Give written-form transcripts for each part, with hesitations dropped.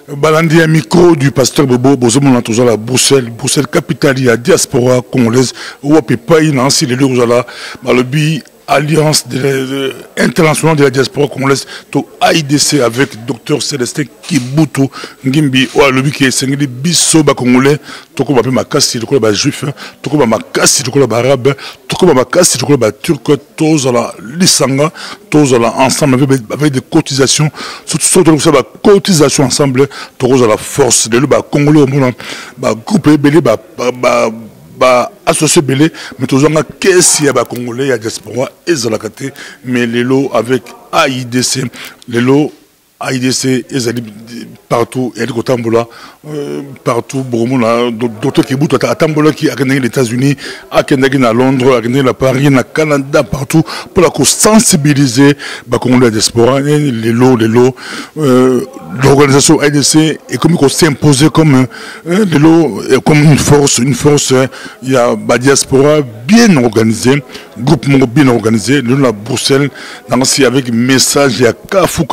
Balandi un micro du pasteur Bobo, Bozomon toujours à Bruxelles, Bruxelles capitale, il y a diaspora congolaise, où on peut pas y lancer les deux là, Balobi, Alliance internationale de la diaspora congolaise, to AIDC avec Dr Célestin Kibutu, Ngimbi, ou Alobi qui est singli biso ba congolais, toko ba makasi, toko ba juif, toko ba makasi, toko ba arabe, toko ba makasi, toko ba turc, tous la lisanga, tous la ensemble avec des cotisations, surtout ça ba cotisation ensemble, tous la force de le ba congolais au monde, ba groupe belé ba associé belé, mais toujours nga qu'est-ce y a ba congolais ya diaspora et zalakate, mais les lots avec AIDC, les lots AIDC et partout, et partout, Bromona, d'autres qui boutent à Tambola qui a gagné les États-Unis, à Londres, à gagné la Paris, à Canada, partout, pour la sensibiliser, bah, comme la diaspora, les lots, l'organisation AIDC est comme s'imposer comme les lots, comme une force, il y a la diaspora bien organisée, groupement bien organisé, nous la Bruxelles, avec message, il y a Kafou,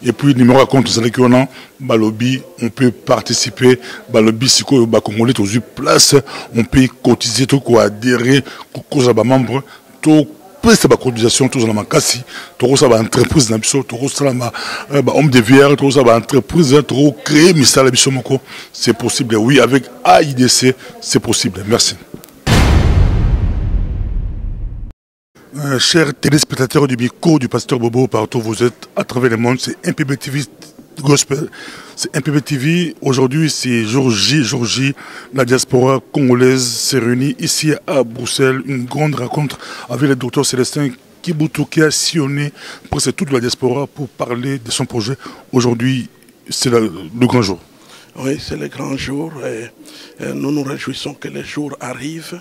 et puis numéro à compte, c'est qu'on a Balobi, on peut participer, Balobi, si on a Congolais, place, on peut cotiser, tout quoi adhérer, cause à membre, tout presque la cotisation, tout ça ma cassi, tout ça va entreprise, tout ça va homme de VR, tout ça va entreprise, tout créer, mais ça c'est possible, oui, avec AIDC, c'est possible. Merci. Chers téléspectateurs du micro du pasteur Bobo, partout où vous êtes, à travers le monde, c'est MPB TV Gospel. C'est MPB TV. Aujourd'hui, c'est jour J. La diaspora congolaise s'est réunie ici à Bruxelles. Une grande rencontre avec le docteur Célestin Kibutu qui a sillonné presque toute la diaspora pour parler de son projet. Aujourd'hui, c'est le grand jour. Oui, c'est le grand jour. Et nous nous réjouissons que le jour arrive.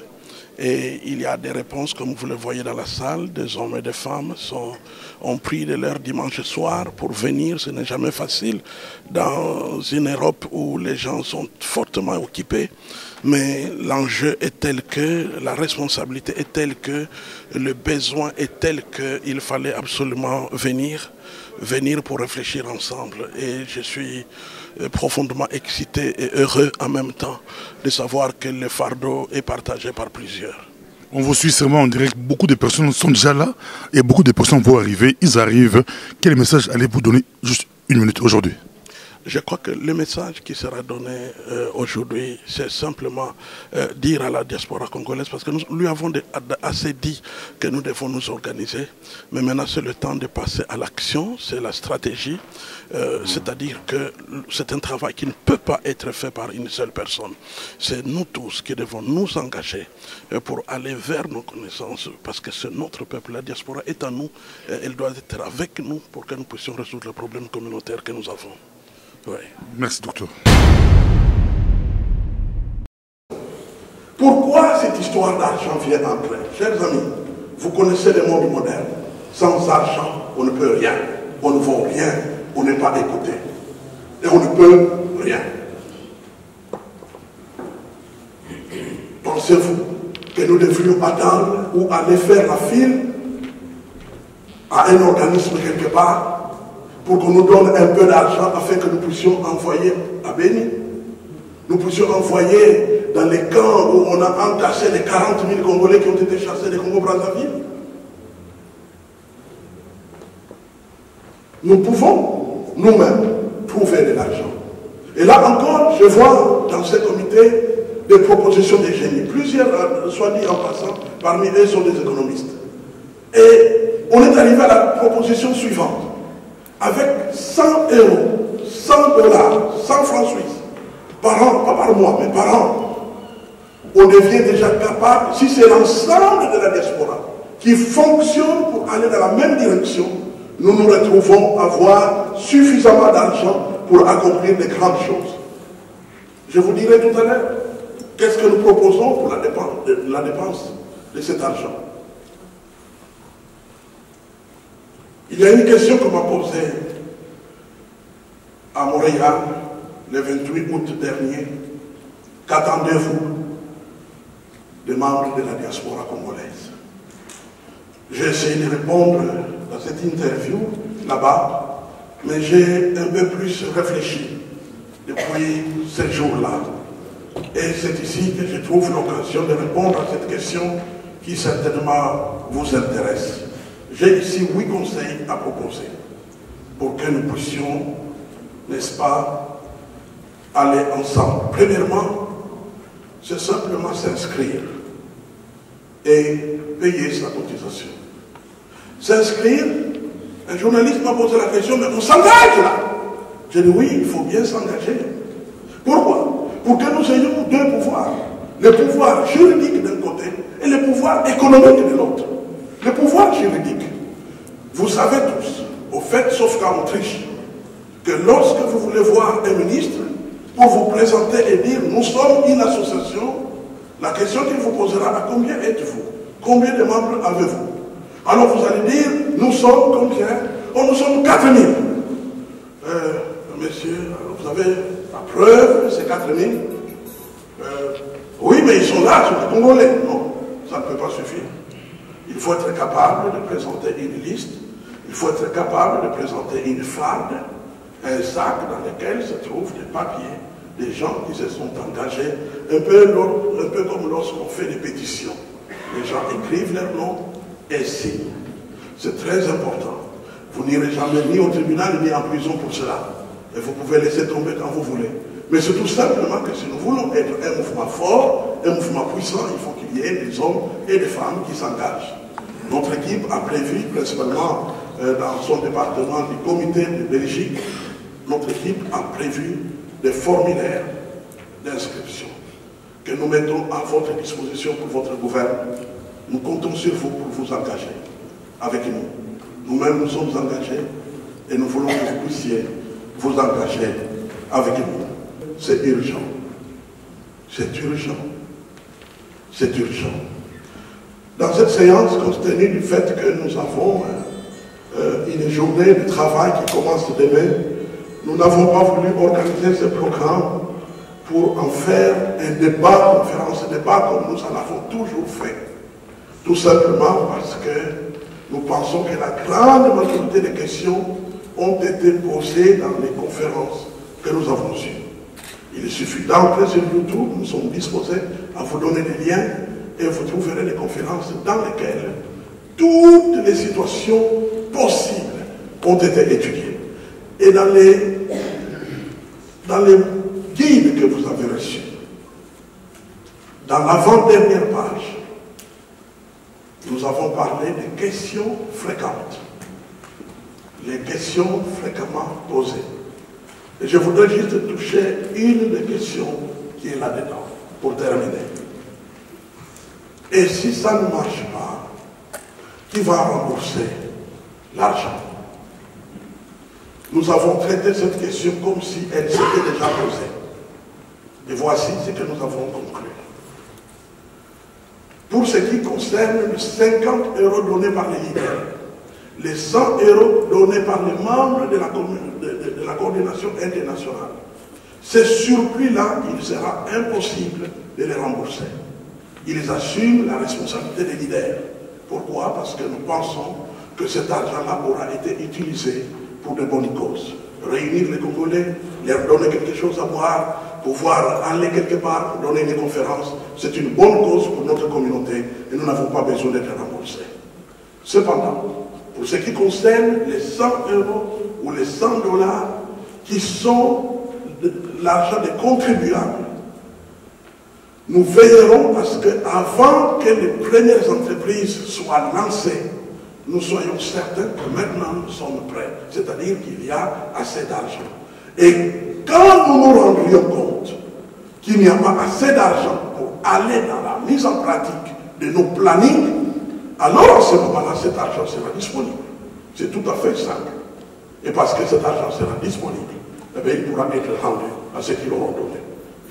Et il y a des réponses, comme vous le voyez dans la salle, des hommes et des femmes ont pris de leur dimanche soir pour venir. Ce n'est jamais facile dans une Europe où les gens sont fortement occupés. Mais l'enjeu est tel que, la responsabilité est telle que, le besoin est tel qu'il fallait absolument venir pour réfléchir ensemble. Et je suis profondément excité et heureux en même temps de savoir que le fardeau est partagé par plusieurs. On vous suit sûrement en direct, beaucoup de personnes sont déjà là et beaucoup de personnes vont arriver, ils arrivent. Quel message allez-vous donner juste une minute aujourd'hui? Je crois que le message qui sera donné aujourd'hui, c'est simplement dire à la diaspora congolaise, parce que nous lui avons assez dit que nous devons nous organiser, mais maintenant c'est le temps de passer à l'action, c'est la stratégie, c'est-à-dire que c'est un travail qui ne peut pas être fait par une seule personne. C'est nous tous qui devons nous engager pour aller vers nos connaissances, parce que c'est notre peuple, la diaspora est à nous, elle doit être avec nous pour que nous puissions résoudre les problèmes communautaires que nous avons. Ouais. Merci, docteur. Pourquoi cette histoire d'argent vient entrer? Chers amis, vous connaissez le monde moderne. Sans argent, on ne peut rien. On ne vaut rien. On n'est pas écouté. Et on ne peut rien. Pensez-vous que nous devrions attendre ou aller faire la file à un organisme quelque part pour qu'on nous donne un peu d'argent afin que nous puissions envoyer à Béni. Nous puissions envoyer dans les camps où on a entassé les 40 000 Congolais qui ont été chassés de Congo-Brazzaville. Nous pouvons nous-mêmes trouver de l'argent. Et là encore, je vois dans ce comité des propositions des génies. Plusieurs, soit dit en passant, parmi eux sont des économistes. Et on est arrivé à la proposition suivante. Avec 100 euros, 100 dollars, 100 francs suisses, par an, pas par mois, mais par an, on devient déjà capable, si c'est l'ensemble de la diaspora qui fonctionne pour aller dans la même direction, nous nous retrouvons à avoir suffisamment d'argent pour accomplir de grandes choses. Je vous dirai tout à l'heure, qu'est-ce que nous proposons pour la dépense de cet argent. Il y a une question qu'on m'a posée à Montréal le 28 août dernier. Qu'attendez-vous des membres de la diaspora congolaise? J'ai essayé de répondre dans cette interview là-bas, mais j'ai un peu plus réfléchi. depuis ce jour-là. Et c'est ici que je trouve l'occasion de répondre à cette question qui certainement vous intéresse. J'ai ici 8 conseils à proposer pour que nous puissions, n'est-ce pas, aller ensemble. Premièrement, c'est simplement s'inscrire et payer sa cotisation. S'inscrire, un journaliste m'a posé la question, mais on s'engage là. J'ai dit oui, il faut bien s'engager. Pourquoi? Pour que nous ayons 2 pouvoirs. Le pouvoir juridique d'un côté et le pouvoir économique de l'autre. Le pouvoir juridique, vous savez tous, au fait, sauf qu'en Autriche, que lorsque vous voulez voir un ministre, pour vous présenter et dire nous sommes une association, la question qu'il vous posera, à combien êtes-vous? Combien de membres avez-vous? Alors vous allez dire nous sommes combien? Oh, nous sommes 4000. Monsieur, alors vous avez la preuve, c'est 4000. Oui, mais ils sont là, sur les Congolais. Non, ça ne peut pas suffire. Il faut être capable de présenter une liste, il faut être capable de présenter une farde, un sac dans lequel se trouvent des papiers, des gens qui se sont engagés, un peu comme lorsqu'on fait des pétitions. Les gens écrivent leur nom et signent. C'est très important. Vous n'irez jamais ni au tribunal ni en prison pour cela. Et vous pouvez laisser tomber quand vous voulez. Mais c'est tout simplement que si nous voulons être un mouvement fort, un mouvement puissant, il faut qu'il y ait des hommes et des femmes qui s'engagent. Notre équipe a prévu, principalement dans son département du comité de Belgique, notre équipe a prévu des formulaires d'inscription que nous mettons à votre disposition pour votre gouvernement. Nous comptons sur vous pour vous engager avec nous. Nous-mêmes nous sommes engagés et nous voulons que vous puissiez vous engager avec nous. C'est urgent. C'est urgent. C'est urgent. Dans cette séance, compte tenu du fait que nous avons une journée de travail qui commence demain, nous n'avons pas voulu organiser ce programme pour en faire un débat, conférence débat, comme nous en avons toujours fait. Tout simplement parce que nous pensons que la grande majorité des questions ont été posées dans les conférences que nous avons eues. Il suffit d'entrer sur YouTube, nous sommes disposés à vous donner des liens et vous trouverez des conférences dans lesquelles toutes les situations possibles ont été étudiées. Et dans les guides que vous avez reçus, dans l'avant-dernière page, nous avons parlé des questions fréquentes. Les questions fréquemment posées. Et je voudrais juste toucher une des questions qui est là-dedans, pour terminer. Et si ça ne marche pas, qui va rembourser l'argent? Nous avons traité cette question comme si elle s'était déjà posée. Et voici ce que nous avons conclu. Pour ce qui concerne les 50 € donnés par les leaders, les 100 € donnés par les membres de la coordination internationale, ces surplus-là, il sera impossible de les rembourser. Ils assument la responsabilité des leaders. Pourquoi? Parce que nous pensons que cet argent-là aura été utilisé pour de bonnes causes. Réunir les Congolais, leur donner quelque chose à boire, pouvoir aller quelque part pour donner des conférences, c'est une bonne cause pour notre communauté et nous n'avons pas besoin d'être remboursés. Cependant, pour ce qui concerne les 100 € ou les 100 $ qui sont l'argent des contribuables, nous veillerons à ce qu'avant que les premières entreprises soient lancées, nous soyons certains que maintenant nous sommes prêts. C'est-à-dire qu'il y a assez d'argent. Et quand nous nous rendrions compte qu'il n'y a pas assez d'argent pour aller dans la mise en pratique de nos plannings, alors à ce moment-là, cet argent sera disponible. C'est tout à fait simple. Et parce que cet argent sera disponible, eh bien, il pourra être rendu à ceux qui l'auront donné.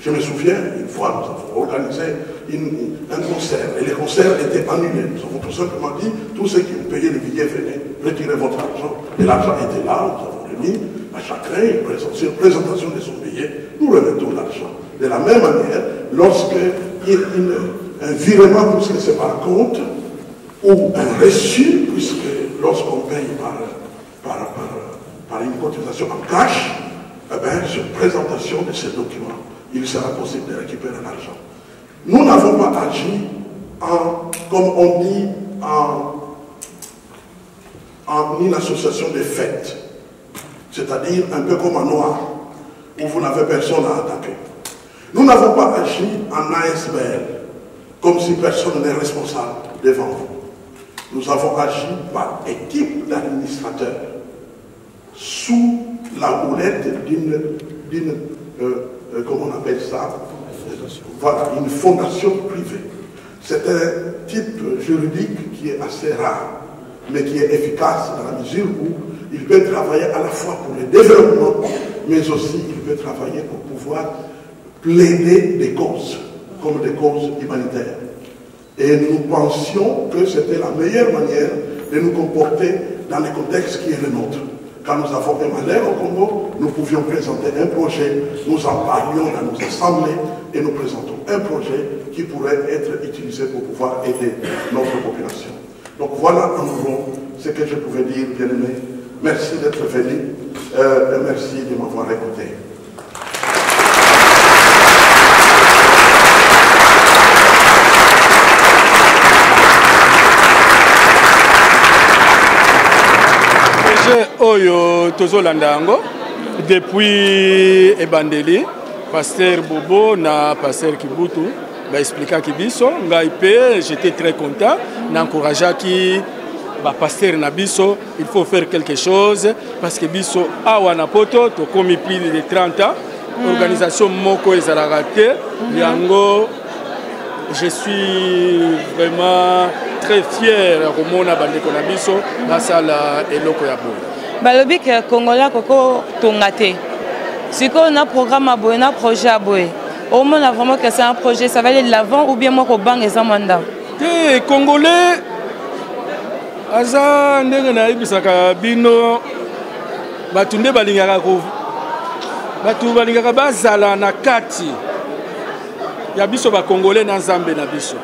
Je me souviens, une fois, nous avons organisé un concert, et le concert était annulé. Nous avons tout simplement dit, tous ceux qui ont payé le billet, venez, retirez votre argent. Et l'argent était là, nous avons remis à chacun une présentation de son billet, nous remettons l'argent. De la même manière, lorsque un virement, puisque c'est par compte, ou un reçu, puisque lorsqu'on paye par une cotisation en cash, eh bien, sur présentation de ces documents, il sera possible de récupérer l'argent. Nous n'avons pas agi comme on dit, en une association de fêtes, c'est-à-dire un peu comme en noir, où vous n'avez personne à attaquer. Nous n'avons pas agi en ASBL, comme si personne n'est responsable devant vous. Nous avons agi par équipe d'administrateurs, sous la houlette d'une comment on appelle ça? Voilà, une fondation privée. C'est un type juridique qui est assez rare, mais qui est efficace dans la mesure où il peut travailler à la fois pour le développement, mais aussi il peut travailler pour pouvoir plaider des causes, comme des causes humanitaires. Et nous pensions que c'était la meilleure manière de nous comporter dans le contexte qui est le nôtre. Quand nous avons un malheur au Congo, nous pouvions présenter un projet, nous en parlions dans nos assemblées et nous présentons un projet qui pourrait être utilisé pour pouvoir aider notre population. Donc voilà en gros ce que je pouvais dire, bien aimé. Merci d'être venu et merci de m'avoir écouté. Oyo Tozo Landango depuis Ebandeli, pasteur Bobo na pasteur Kibutu ba expliquer Kibiso ngai pe j'étais très content n'encourageant qui ba pasteur na biso il faut faire quelque chose parce que biso awa na poto to komi plus de 30 ans organisation moko ezalakate yango je suis vraiment très fier de mon bandeko na biso na sala eloko ya boye balobi ke Congolais koko tongate. Si on a un programme à boye, un projet à boye, au moins on a vraiment que c'est un projet, ça va aller de l'avant ou bien moi au banc et ça mandat. Les Congolais, aza ndenge na ibisaka bino batunde balingaka ko batu balingaka bazala na kati ya biso ba Congolais na Nzambe na biso.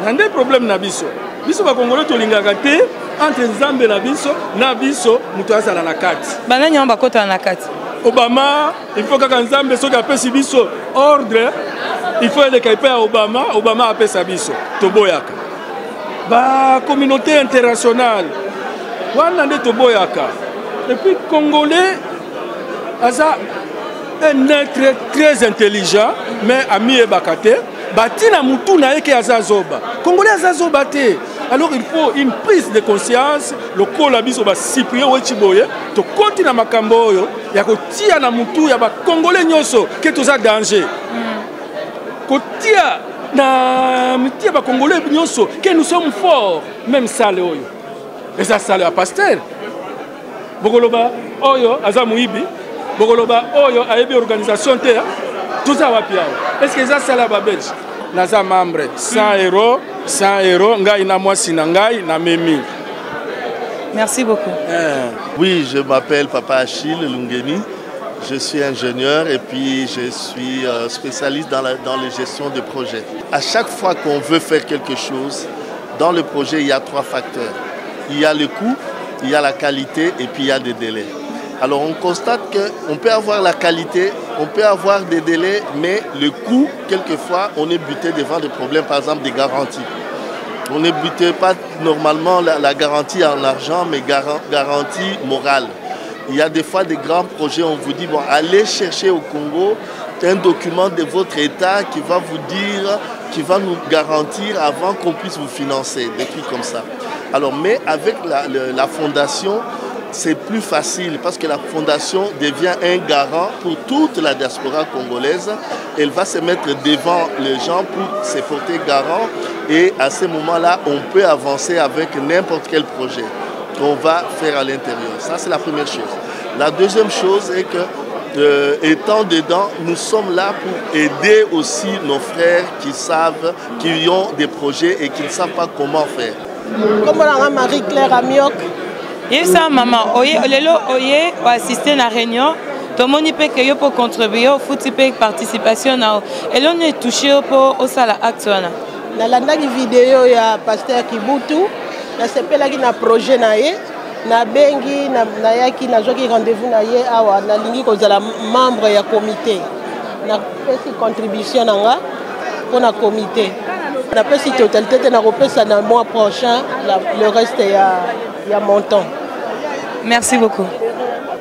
Nande problème na biso. Biso ba Congolais to lingaka te entre Nzambe na biso mutu azala na kati. Banani on bakota na kati. Obama, il faut que Nzambe soki apesi biso ordre, il faut que kaipe à Obama apesa biso toboyaka. Ba communauté internationale wana nde toboyaka. Et puis Congolais aza un être très intelligent mais ami et bakate batina mutu na eke azazoba. Congolais azazoba te. Alors il faut une prise de conscience, le col abiso ba Cyprien Wechiboye, to continue makambo oyo ya kotia na mutu ya ba Congolais nyoso ke toza danger. Kotia na mutu ya ba Congolais nyoso que nous sommes forts, même ça le oyo. Et ça ça le pasteur. Bogoloba oyo aza muibi, bogoloba oyo ayebi organisation te, tout ça va piao. Est-ce que ça la ba belge? Naza membre 100 €, 100 €, ngai na mwasi na ngai na memi. Merci beaucoup. Oui, je m'appelle Papa Achille Lungeni. Je suis ingénieur et puis je suis spécialiste dans la gestion de projets. À chaque fois qu'on veut faire quelque chose, dans le projet, il y a 3 facteurs. Il y a le coût, il y a la qualité et puis il y a des délais. Alors on constate qu'on peut avoir la qualité, on peut avoir des délais, mais le coût, quelquefois, on est buté devant des problèmes, par exemple des garanties. On n'est buté pas normalement la garantie en argent, mais garantie morale. Il y a des fois des grands projets, on vous dit, bon, allez chercher au Congo un document de votre État qui va vous dire, qui va nous garantir avant qu'on puisse vous financer, des trucs comme ça. Alors, mais avec la fondation, c'est plus facile parce que la fondation devient un garant pour toute la diaspora congolaise. Elle va se mettre devant les gens pour se porter garant et à ce moment-là, on peut avancer avec n'importe quel projet qu'on va faire à l'intérieur. Ça, c'est la première chose. La deuxième chose est que, étant dedans, nous sommes là pour aider aussi nos frères qui savent, qui ont des projets et qui ne savent pas comment faire. Comme Marie-Claire Amiok. Et ça, maman, lelo oye ou assister à la réunion, tout le monde peut que pour contribuer au foot, peut participation na. Et l'on est touché pour au sala acte wana. Na landa ki vidéo ya pasteur Kibutu, na sepela ki na projet na ye. nabengi nayaki nazwaki rendez-vous na ye awa nalingi kozala membre ya comité napesi contribution nanga pour na comité napesi totalité te nakopesa na mois prochain le reste ya montant. Merci beaucoup.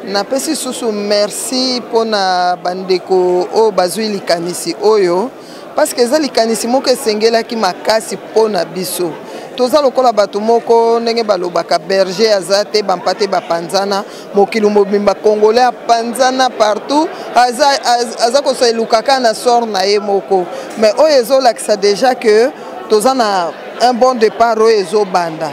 Napesi susu merci pour na bandeko o bazwi likanisi oyo parce que za likanisi moko esengelaki makasi pour na biso. Toza lokola bato moko ndenge balobaka berger azate bampate bapanzana mokili mobimba congolais panzana partout aza ko so elukaka na sort na ye moko mais oyo ezolakisa déjà que toza na un bon départ oyo ezobanda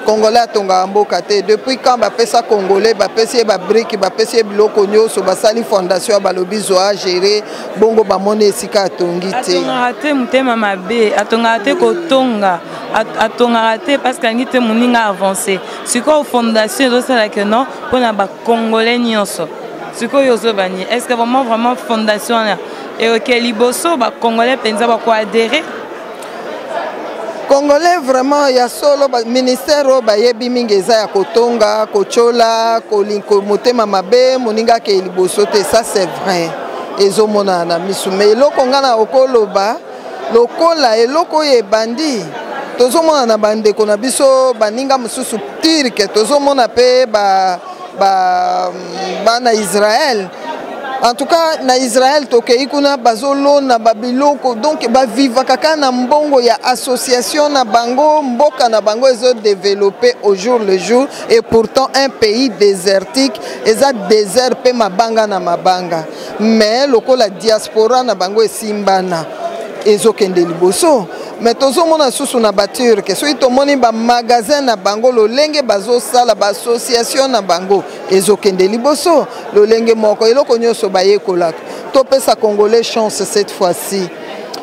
congolais atonga mboka te depuis quand bapesa congolais bapesi ba brique bapesi biloko nyoso basali fondation ya balobi zo a gérer bongo bamone esika atongi te atonga te mutema mabe atonga te kotonga atonga te parce que ngite muninga avancé siko fondation ezosala que non pona ba congolais nyonso siko yozo bani est-ce que vraiment fondation et OK liboso ba congolais penza ba ko adhérer Congolais vraiment ya solo ministère bayebi mingi eza ya kotonga kochola kolinko motema mabe moninga ke liboso te ça c'est vrai ezomona na misu mais eloko ngana okoloba lokola eloko ye bandi tozomona na bandeko na biso baninga mususu tirke tozomona pe na Israël. En tout cas, na Israël, tokei kuna bazolo na babiloko donc ba viva kaka na mbongo ya association na bango mboka na bango ezo développer au jour le jour et pourtant un pays désertique eza désert pe mabanga na mabanga mais lokola diaspora na bango esimbana ezo kende liboso mais tozomona susu na bature ke soki tomoni ba magasin na bango lolenge bazosala ba association na bango ezokende liboso lolenge moko eloko nyonso bayekolaka topesa congolais chance cette fois-ci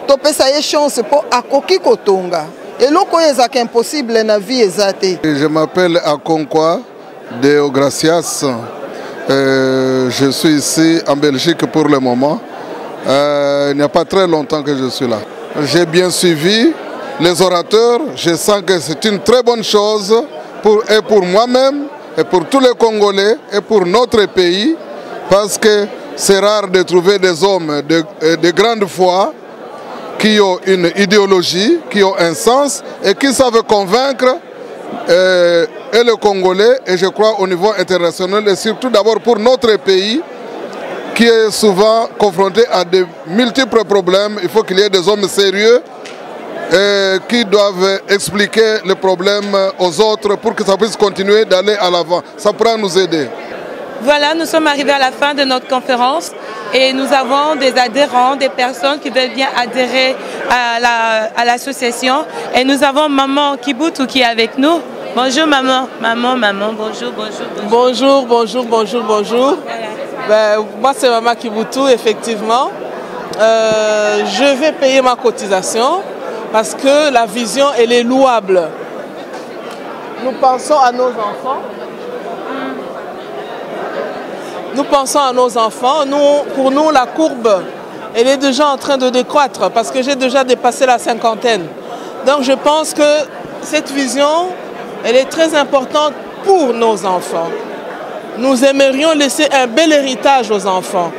topesa ye chance po akoki kotonga eloko ezaka impossible na vie ezate. Je m'appelle Akonkwa de Gracias. Je suis ici en Belgique pour le moment. Il n'y a pas très longtemps que je suis là. J'ai bien suivi les orateurs. Je sens que c'est une très bonne chose pour moi-même et pour tous les Congolais et pour notre pays. Parce que c'est rare de trouver des hommes de grande foi qui ont une idéologie, qui ont un sens et qui savent convaincre et le Congolais et je crois au niveau international et surtout d'abord pour notre pays qui est souvent confronté à de multiples problèmes. Il faut qu'il y ait des hommes sérieux qui doivent expliquer les problèmes aux autres pour que ça puisse continuer d'aller à l'avant. Ça pourra nous aider. Voilà, nous sommes arrivés à la fin de notre conférence et nous avons des adhérents, des personnes qui veulent bien adhérer à l'association. Et nous avons Maman Kibutu qui est avec nous. Bonjour maman. Maman, bonjour. Bonjour. Ben, moi c'est Maman Kibutu, effectivement. Je vais payer ma cotisation parce que la vision elle est louable. Nous pensons à nos enfants. Pour nous, la courbe, elle est déjà en train de décroître parce que j'ai déjà dépassé la cinquantaine. Donc je pense que cette vision, elle est très importante pour nos enfants. Nous aimerions laisser un bel héritage aux enfants.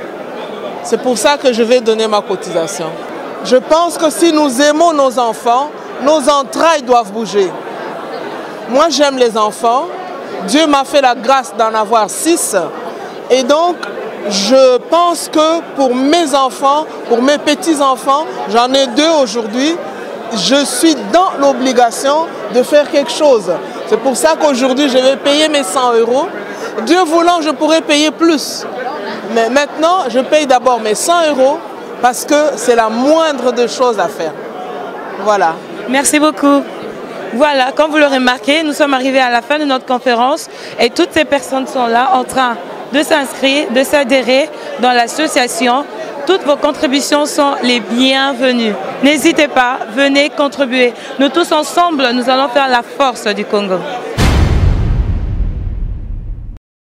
C'est pour ça que je vais donner ma cotisation. Je pense que si nous aimons nos enfants, nos entrailles doivent bouger. Moi, j'aime les enfants. Dieu m'a fait la grâce d'en avoir 6. Et donc, je pense que pour mes enfants, pour mes petits-enfants, j'en ai 2 aujourd'hui, je suis dans l'obligation de faire quelque chose. C'est pour ça qu'aujourd'hui, je vais payer mes 100 €. Dieu voulant, je pourrais payer plus. Mais maintenant, je paye d'abord mes 100 € parce que c'est la moindre des choses à faire. Voilà. Merci beaucoup. Voilà, comme vous l'aurez remarqué, nous sommes arrivés à la fin de notre conférence et toutes ces personnes sont là en train de s'inscrire, de s'adhérer dans l'association. Toutes vos contributions sont les bienvenues. N'hésitez pas, venez contribuer. Nous tous ensemble, nous allons faire la force du Congo.